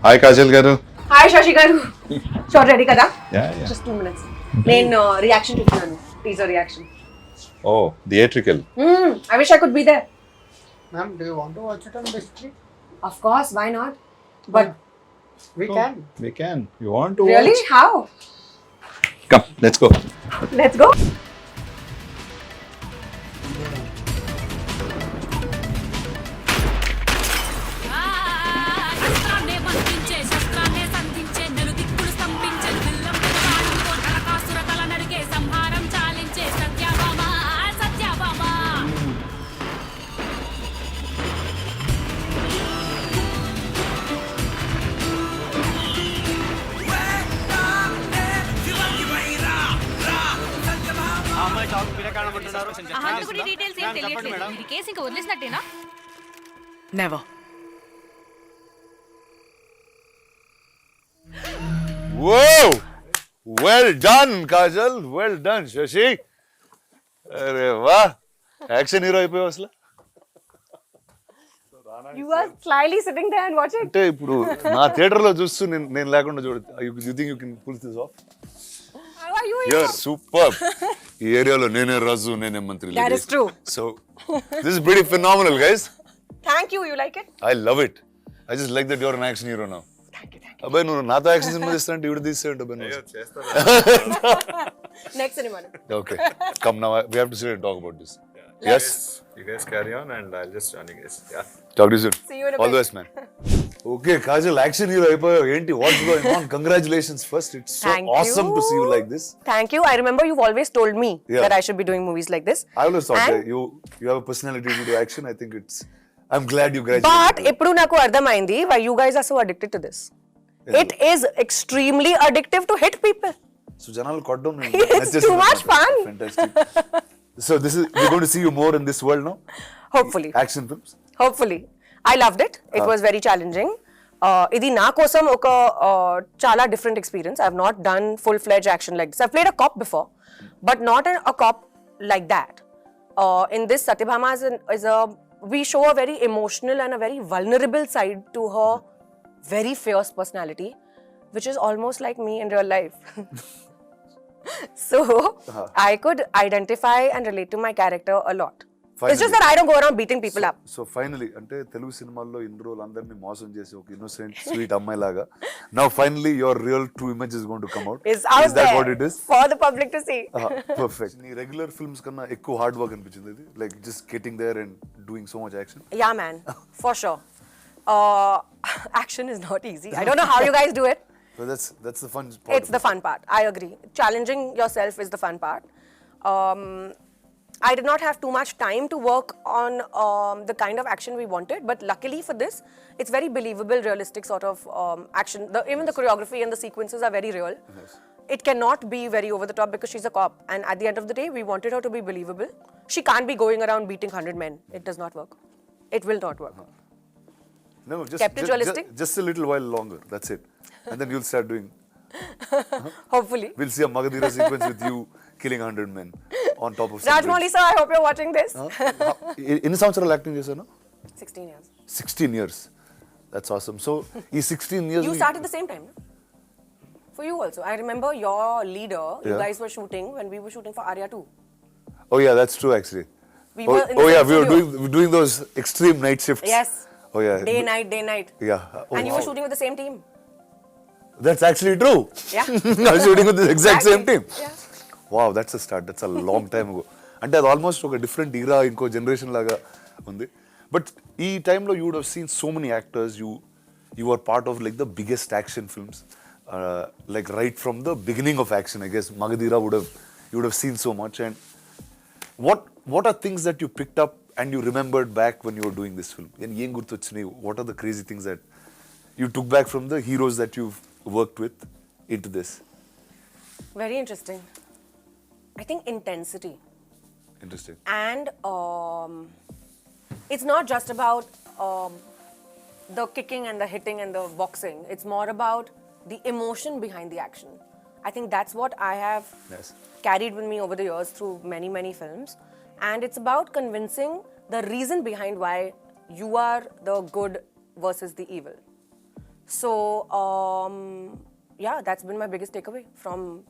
Hi Kajal garu. Hi Shashi garu. Short ready kada? Yeah. Just 2 minutes. Main reaction to teaser reaction. Oh, theatrical. I wish I could be there. Ma'am, do you want to watch it on big screen? Of course, why not? But We Oh, can. We can. You want to really, watch? how? Come, let's go. Let's go. శస్త్రాన్నే బంధించే శస్త్రాన్నే సంధించే నలుదిక్కులు స్తంభించే విల్లంబిన వాడుతో Narakasura తల నరికే సంహారం చాలించే Satyabhama Satyabhama హంతకుడి details ఏం తెలియట్లేదు. ఇది case ఇంకా వదిలేసినట్టేనా? Never. Whoa! Well done, Kajal. Well done, Shashi. अरे वाह action hero అయిపోయావు అసలు. You are slyly sitting there and watching. అంటే ఇప్పుడు నా థియేటర్ లో చూస్తూ నేను లేకుండా చూడ you think you can pull this off. How are you? You're super. ఈ ఏరియాలో నేనే రాజు నేనే మంత్రి. That is true. So this is pretty phenomenal, guys. Thank you. You like it? I love it. I just like that you're an action hero now. Thank you. అబ్బాయి నువ్వు నాతో action cinema చేస్తానంటే ఇవిడ తీసేయండి అబ్బాయి నువ్వు. Next cinema. Okay, come now. We have to sit and talk about this. Yes. You guys carry on and I'll just join you guys. Yeah. Talk to you soon. See you in a All the bit. best, man. Okay, Kajal, action hero అయిపోయావు. ఏంటి what's going on? Congratulations first. It's so Thank awesome you. to see you like this. Thank you. I remember you've always told me Yeah. that I should be doing movies like this. I always thought And- that you have a personality to do action. I think I'm glad you graduated. But ఇప్పుడు నాకు అర్థమైంది why you guys are so addicted to this. It is extremely addictive to hit people. So జనాలు కొట్టడం It's too much fun. Fantastic. So we're going to see you more in this world now. Hopefully. Action films. Hopefully. I loved it. It was very challenging. ఇది నా కోసం ఒక చాలా different experience. I've not done full-fledged action like this. I've played a cop before, but not a cop like that. In this, Satyabhama we show a very emotional and a very vulnerable side to her very fierce personality, which is almost like me in real life. So, I could identify and relate to my character a lot. It's just that I don't go around beating people up. So finally అంటే తెలుగు సినిమాల్లో ఇన్ని రోజులు అందరినీ మోసం చేసి ఒక innocent sweet అమ్మాయి లాగా now finally your real true image is going to come out. It's out Is that there what it is? for the public to see. Perfect. నీ రెగ్యులర్ ఫిల్మ్స్ కన్నా ఎక్కువ హార్డ్ వర్క్ అనిపించింది ఇది like just getting there and doing so much action. Yeah, man, for sure. Action is not easy. I don't know how you guys do it. So that's the fun part. It's the fun part. I agree. Challenging yourself is the fun part. I did not have too much time to work on the kind of action we wanted, but luckily for this, it's very believable, realistic sort of action. Even the choreography and the sequences are very real. Yes. It cannot be very over the top because she's a cop, and at the end of the day, we wanted her to be believable. She can't be going around beating 100 men. It does not work. It will not work. No, Kept it realistic? just a little while longer. That's it. And then you'll start doing. Hopefully. We'll see a Magadira sequence with you killing 100 men on top of some Rajmouli sir, I hope you're watching this. ఎన్ని సంవత్సరాలు acting చేశాను? 16 years. 16 years. That's awesome. So ఈ 16 years You started the same time, no? For you also. I remember your leader, you Yeah. guys were shooting when we were shooting for Arya 2. Oh yeah, that's true actually. We were in the oh yeah, same we were studio. doing those extreme night shifts. Yes. Oh yeah. Day, night. Yeah. Oh, And you wow. were shooting with the same team. That's actually true. Yeah. I was shooting with the exact same team. Yeah. Wow, that's a start. That's a long time ago. అంటే అది almost ఒక different ఈరా ఇంకో generation లాగా ఉంది. But ఈ టైంలో you would have seen so many actors you are part of like the biggest action films like right from the beginning of action I guess Magadheera would have seen so much and what are things that you picked up and you remembered back when you were doing this film? And ఏం గుర్తొచ్చినాయి? What are the crazy things that you took back from the heroes that you've worked with into this? Very interesting. I think intensity. Interesting. And it's not just about the kicking and the hitting and the boxing. It's more about the emotion behind the action. I think that's what I have Yes. carried with me over the years through many, many films. And it's about convincing the reason behind why you are the good versus the evil. So, yeah, that's been my biggest takeaway from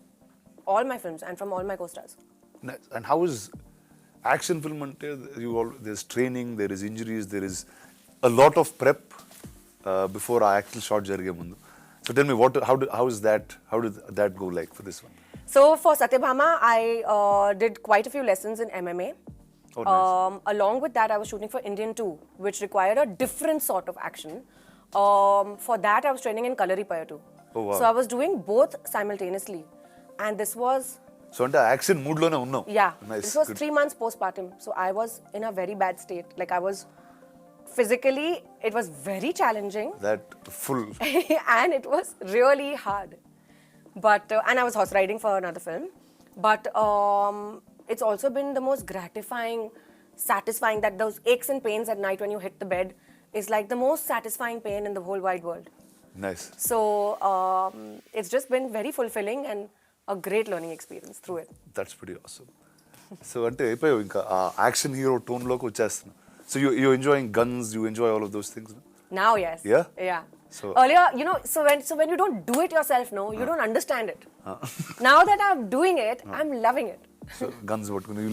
all my films and from all my co-stars. Nice. And how is action film ante there's training, there is injuries, there is a lot of prep before our actual shot jarige mundu. So tell me how did that go like for this one? So for Satyabhama, I did quite a few lessons in MMA. Oh, nice. Along with that, I was shooting for Indian 2, which required a different sort of action. For that, I was training in Kalaripaya too. Oh, wow. So I was doing both simultaneously. And this was, So ante action mood lone unnav. yeah, Nice. this was Good. 3 months postpartum. So I was in a very bad state. Like I was, physically, it was very challenging. That full And it was really hard. But and I was horse riding for another film. But it's also been the most gratifying, satisfying, that those aches and pains at night when you hit the bed is like the most satisfying pain in the whole wide world. nice. So it's just been very fulfilling and a great learning experience through it. That's pretty awesome. So ante అయిపోయావు ఇంకా ఆ action hero tone లోకి వచ్చేస్తున్నా. So you enjoying guns, you enjoy all of those things, no? Now, yes. Yeah? Yeah. So- Earlier, you know, so when you don't do it yourself, no, you don't understand it. Now that I'm doing it, I'm loving it. So guns పట్టుకుని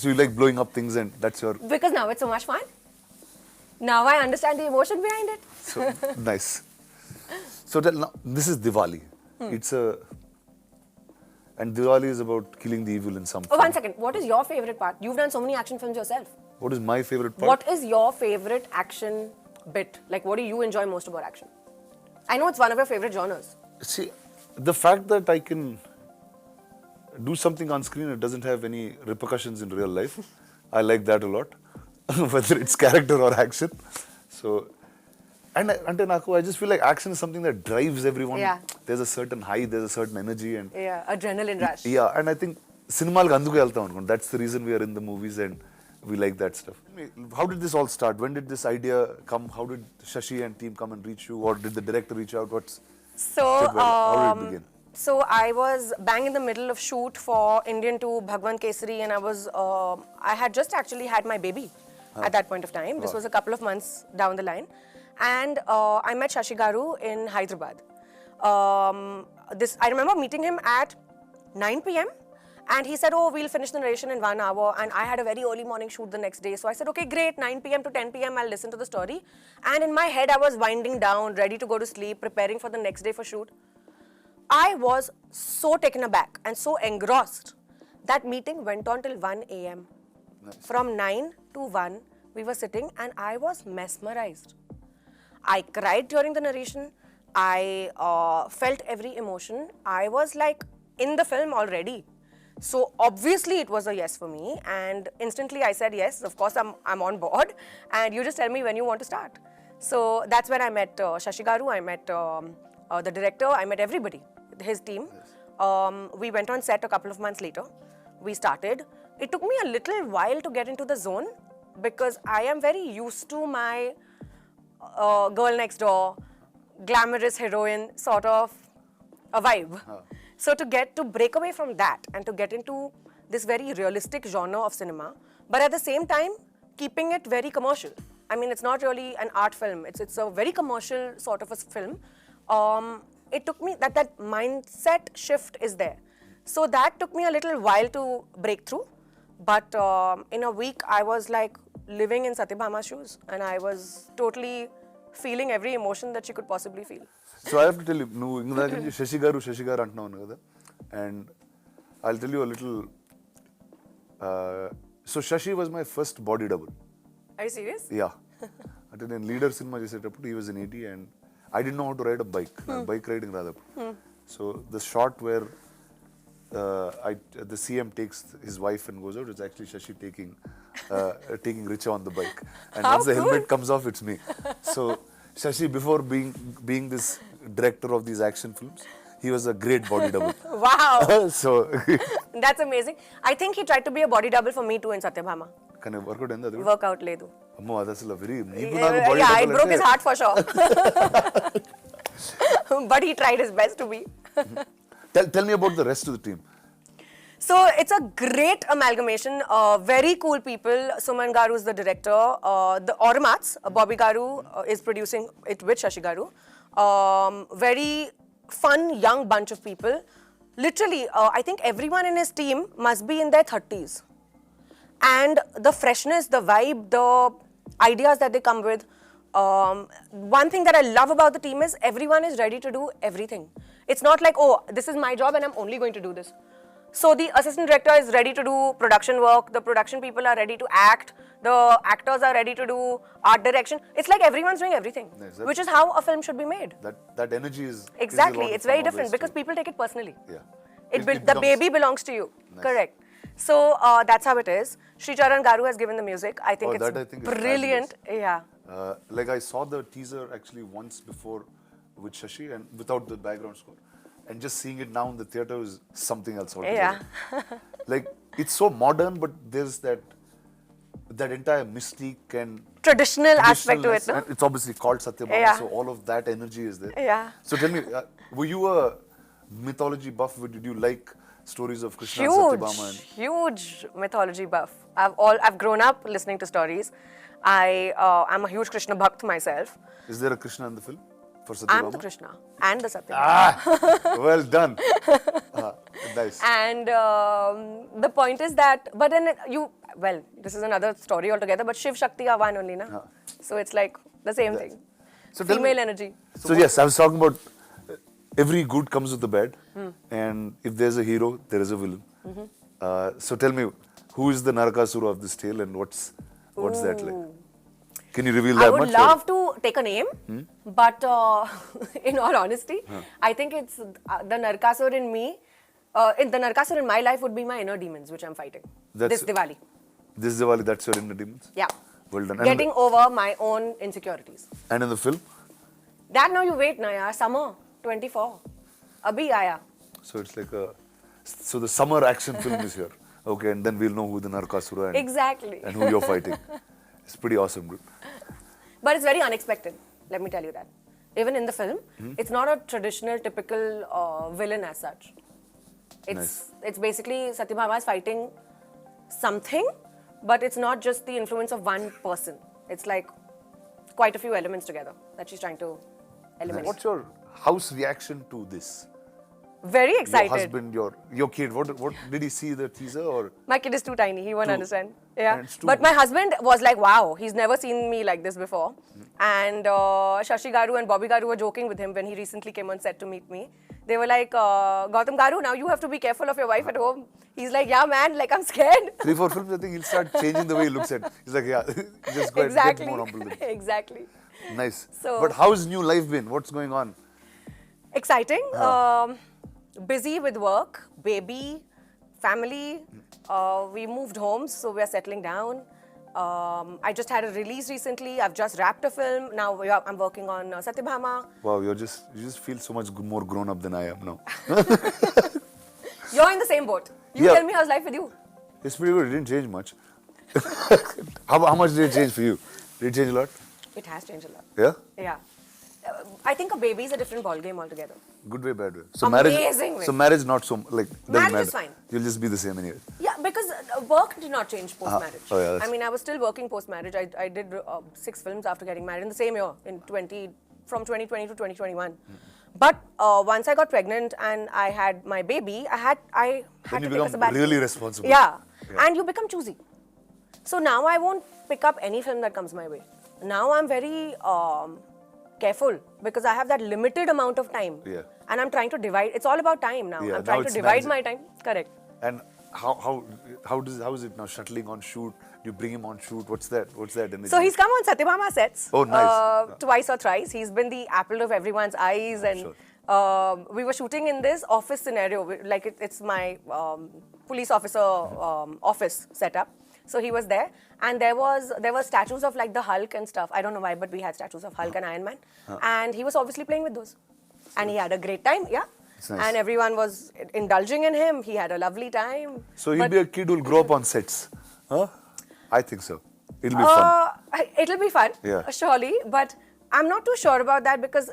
you like blowing up things and that's your Because now it's so much fun. Now I understand the emotion behind it. so nice. So now this is Diwali. It's a and Diwali is about killing the evil in some Oh, form. one second. What is your favorite part? You've done so many action films yourself. What is my favorite part? What is your favorite action bit? Like, what do you enjoy most about action? I know it's one of your favorite genres. See, the fact that I can do something on screen that doesn't have any repercussions in real life, I like that a lot, whether it's character or action. So, and I just feel like action is something that drives everyone. Yeah. There's a certain high, there's a certain energy, and Yeah, adrenaline rush. yeah, and I think cinema అందుకు వెళ్తాం అనుకోండి. That's the reason we are in the movies and we like that stuff. How did this all start? When did this idea come? How did Shashi and team come and reach you, or did the director reach out? So, How did it begin? So I was bang in the middle of shoot for Indian 2 Bhagwan Kesari, and I had just actually had my baby at that point of time. This was a couple of months down the line, and I met Shashi Garu in Hyderabad. I remember meeting him at 9 p.m. and he said, "Oh, we'll finish the narration in 1 hour." And I had a very early morning shoot the next day, so I said, "Okay, great. 9 p.m. to 10 p.m. I'll listen to the story." And in my head, I was winding down, ready to go to sleep, preparing for the next day for shoot. I was so taken aback and so engrossed. That meeting went on till 1 a.m. Nice. From 9 to 1, we were sitting and I was mesmerized. I cried during the narration. I felt every emotion. I was like in the film already. So obviously it was a yes for me, and instantly I said yes. Of course I'm on board, and you just tell me when you want to start. So that's when I met Shashi Garu. I met the director. I met everybody, his team. We went on set a couple of months later. We started. It took me a little while to get into the zone because I am very used to my girl next door, glamorous heroine sort of a vibe. So to break away from that and to get into this very realistic genre of cinema, but at the same time keeping it very commercial. I mean, it's not really an art film. It's a very commercial sort of a film. It took me that mindset shift is there. So that took me a little while to break through. But in a week, I was like living in Satyabhama's shoes, and I was totally feeling every emotion that she could possibly feel. So I have to tell you, నువ్వు ఇందాక నుంచి శశి గారు అంటున్నావు కదా, and I'll tell you a little. So Shashi was my first body double. Are you serious? Yeah. అంటే నేను leader cinema చేసేటప్పుడు he was in 80 and I didn't know how to ride a bike. నాకు bike riding రాదప్పుడు. So the shot where the CM takes his wife and goes out, it's actually Shashi taking Richa on the bike. And How once the cool. helmet comes off, it's me. So Shashi, before being this director of these action films, he was a great body double. Wow. So That's amazing. I think he tried to be a body double for me too in Satyabhama. కానీ work out అయింది అది కూడా. Workout ledu. అమ్మో అది అసలు very నీకు నాకు body Yeah, it broke his heart for sure. But he tried his best to be. Tell me about the rest of the team. So it's a great amalgamation. Very cool people. Suman Garu is the director. The Automats, Bobby Garu is producing it with Shashi Garu. very fun, young bunch of people. Literally, I think everyone in his team must be in their 30s. And the freshness, the vibe, the ideas that they come with. One thing that I love about the team is everyone is ready to do everything. It's not like, oh, this is my job and I'm only going to do this. So the assistant director is ready to do production work, the production people are ready to act, the actors are ready to do art direction. It's like everyone's doing everything, Nice. which is how a film should be made. That energy is Exactly, is a lot it's of fun very different always because too. people take it personally. Yeah. The becomes- baby belongs to you. Nice. Correct. So that's how it is. Sri Charan Garu has given the music. I think Oh, it's that I think is brilliant. Yeah. Like I saw the teaser actually once before with Shashi and without the background score, and just seeing it now in the theater is something else altogether. Yeah. Like it's so modern, but there's that entire mystique and Traditional aspect to it, traditionalness, no? and it's obviously called Satyabhama, Yeah. so all of that energy is there. Yeah. So tell me, were you a mythology buff? Did you like stories of Krishna and Huge, Satyabhama? And huge mythology buff. I've grown up listening to stories. I'm a huge Krishna bhakt myself. is there a Krishna in the film for Satyabhama? I'm the Krishna and the Satyabhama. Well done. Nice. And the point is that, but then this is another story altogether, but Shiv Shakti are one only, na? So it's like the same thing. So tell me- Female energy. So yes, I was talking about every good comes with the bad, and if there's a hero, there is a villain. So tell me, who is the Narakasura of this tale, and what's that like? Can you reveal I that would much? love to take a name, but in all honesty, I think it's the Narkasur in me. The Narkasur in my life would be my inner demons, which I'm fighting That's- this Diwali. This Diwali, that's your inner demons. Yeah. Well done. Getting over my own insecurities. And in the film, That now you wait, na yaar. Summer 24. Abhi aaya. so it's like so the summer action film is here. Okay, and then we'll know who the Narakasura Exactly. and who you're fighting. It's pretty awesome, dude. But it's very unexpected, let me tell you that. Even in the film, it's not a traditional, typical villain as such. It's basically Satyabhama is fighting something, but it's not just the influence of one person. It's like quite a few elements together that she's trying to eliminate. What's your house reaction to this? Very excited. Your husband, your kid. What did he see the teaser or? My kid is too tiny, he won't understand. Yeah. And it's too- But my husband was like, wow, he's never seen me like this before. And Shashi Garu and Bobby Garu were joking with him when he recently came on set to meet me. They were like, Gautam Garu, now you have to be careful of your wife at home. He's like, yeah, man, like I'm scared. 3-4 films, I think he'll start changing the way he looks at. He's like, yeah, just go ahead, get more humble. Then. Exactly. Nice. So- But how's new life been? What's going on? Exciting. Busy with work, baby, family. We moved homes, so we're settling down. I just had a release recently. I've just wrapped a film. Now I'm working on Satyabhama. Wow, you just feel so much more grown up than I am now. You're in the same boat. You Yeah. tell me how's life with you. It's pretty good. It didn't change much. how much did it change for you? Did it change a lot? It has changed a lot. Yeah? Yeah. I think a baby is a different ballgame altogether. Good way, bad way. So Amazing way. So marriage not so like doesn't Marriage matter. is fine. You'll just be the same anyway. Yeah, because work did not change post-marriage. Oh, yeah, that's- I mean, I was still working post-marriage. I did 6 films after getting married in the same year, from 2020 to 2021. But once I got pregnant and I had my baby, I had Then to you take a become sabbatical. really responsible. Yeah. And you become choosy. So now I won't pick up any film that comes my way. Now I'm very careful because I have that limited amount of time. Yeah. And I'm trying to divide. It's all about time now. Yeah, I'm now trying to it's divide managing. my time. Correct. And how is it now shuttling on shoot? Do you bring him on shoot? What's that energy? So he's come on Satyabhama sets. Oh, nice. Twice or thrice. He's been the apple of everyone's eyes. And Sure. we were shooting in this office scenario. Like it's my police officer office setup. So he was there. And there were statues of like the Hulk and stuff. I don't know why, but we had statues of Hulk and Iron Man. And he was obviously playing with those. And he had a great time, yeah. It's nice. And everyone was indulging in him. He had a lovely time. So he'll But- be a kid who'll grow up on sets. Huh? I think so. It'll be fun. It'll be fun, Yeah. surely. But I'm not too sure about that because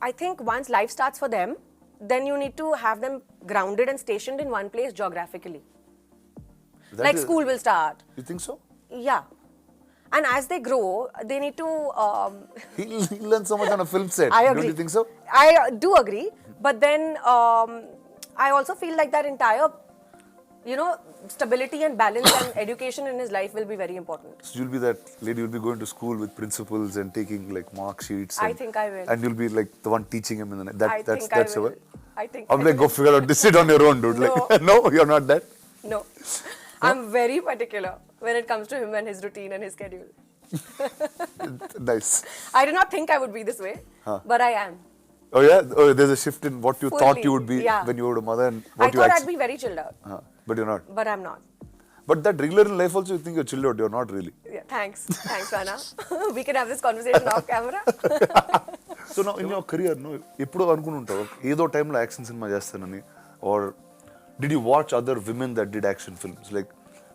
I think once life starts for them, then you need to have them grounded and stationed in one place geographically. That Like is- school will start. You think so? Yeah. And as they grow, they need to. He'll learn so much on a film set. I agree. Don't you think so? I do agree, but then I also feel like that entire, stability and balance and education in his life will be very important. So you'll be that lady, you'll be going to school with principals and taking like mark sheets. I And, think I will. And you'll be like the one teaching him in the night. That's I your will. way? I think. I'm I like, go will. figure out this shit on your own, dude. No. Like, no, you're not that. No, I'm very particular when it comes to him and his routine and his schedule. Nice. I did not think I would be this way, but I am. Oh yeah? Oh, there's a shift in what you thought Fully, you would be yeah. when you were a mother and I what you thought I'd actually... be very chilled out, But you're not. but I'm not. But that regular in life also you think you're chilled out. You're not really. Yeah, thanks, Rana. We can have this conversation off camera. So now in your career, no, ఎప్పుడో అనుకుంటావు ఏదో టైంలో action cinema చేస్తానని or did you watch other women that did action films? Like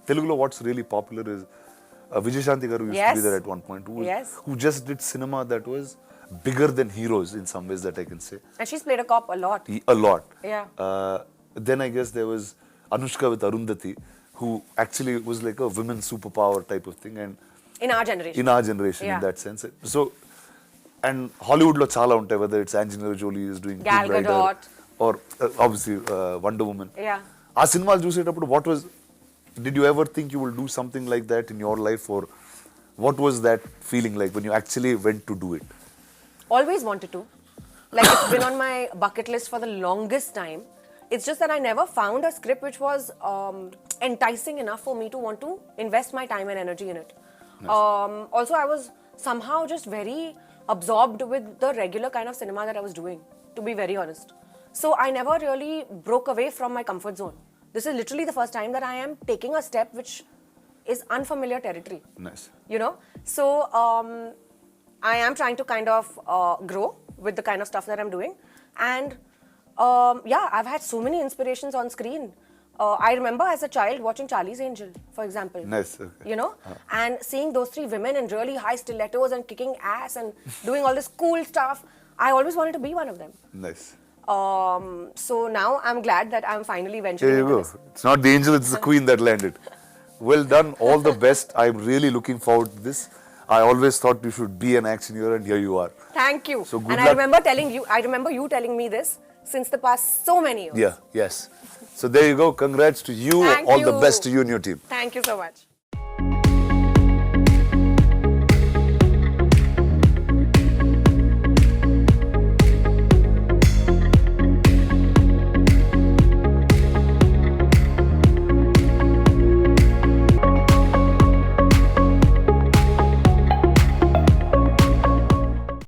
Telugulo what's really popular is Vijay Shanti garu used to be Yes. there at one point Yes. who just did cinema that was bigger than heroes in some ways that I can say. And she's played a cop a lot. A lot. Yeah. Then I guess there was Anushka with Arundhati who actually was like a women's superpower type of thing and In our generation. in our generation in Yeah. that sense. So, and Hollywood lo chala untai, whether it's Angelina Jolie is doing Gal Tomb Raider Gadot. or obviously Wonder Woman. Yeah. ఆ సినిమాలు చూసేటప్పుడు did you ever think you will do something like that in your life or what was that feeling like when you actually went to do it? Always wanted to. Like, it's been on my bucket list for the longest time. It's just that I never found a script which was enticing enough for me to want to invest my time and energy in it. Also, I was somehow just very absorbed with the regular kind of cinema that I was doing, to be very honest. So I never really broke away from my comfort zone. This is literally the first time that I am taking a step which is unfamiliar territory. Nice. So I am trying to kind of grow with the kind of stuff that I'm doing, and I've had so many inspirations on screen. I remember as a child watching Charlie's Angel, for example. Nice. Okay. And seeing those three women in really high stilettos and kicking ass and doing all this cool stuff. I always wanted to be one of them. Nice. So now I'm glad that I'm finally venturing There you into go. this. It's not the angel, it's the queen that landed. Well done. All the best. I'm really looking forward to this. I always thought you should be an action hero and here you are. Thank you. So good and luck. I remember you telling me this since the past so many years. Yeah, yes. So there you go. Congrats to you. Thank All the you. best to you and your team. Thank you so much.